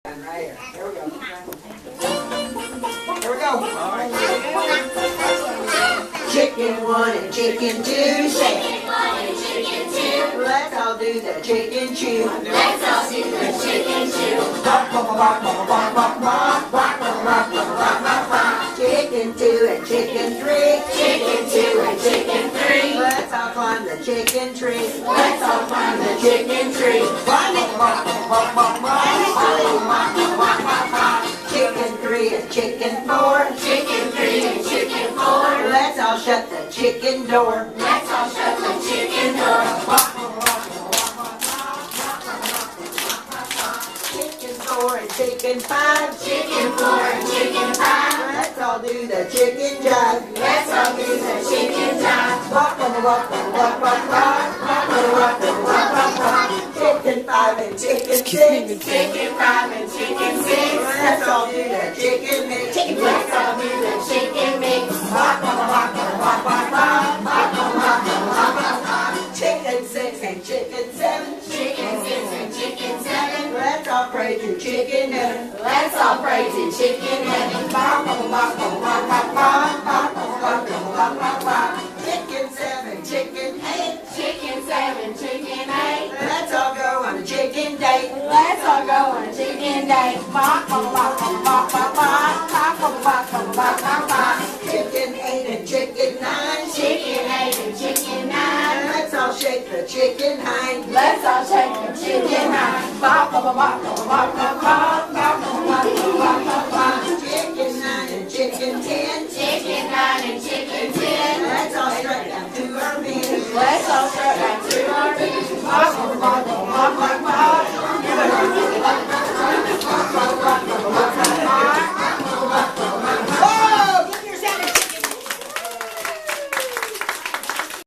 Right here. Here we go. Here we go. All right. Chicken one and chicken two. Chicken one and chicken two. Let's all do the chicken chew. Let's all do the chicken chew. Chicken two and chicken three. Chicken two and chicken three. Let's all climb the chicken tree. Let's all climb the chicken tree. Chicken three and chicken four. Chicken three and chicken four. Let's all shut the chicken door. Let's all shut the chicken door. Chicken four and chicken five. Chicken four and chicken five. Let's all do the chicken jive. Let's all do the chicken jive. Chicken five and chicken six. Chicken five and chicken six. Let's all do the chicken mix. Let's all do the chicken mix. Chicken six and chicken seven. Chicken six and chicken seven. Let's all pray to chicken heaven. Let's all pray to chicken heaven. Chicken seven, chicken eight. Chicken seven, chicken eight. Let's all go on a chicken date. Let's all go on a chicken date. Chicken eight and chicken nine. Chicken eight and chicken nine. Let's all shake the chicken hind. Let's all shake the chicken hind. Chicken nine and chicken ten. Chicken nine and chicken ten. Let's all strut down to our knees. Let's all strut down to our knees.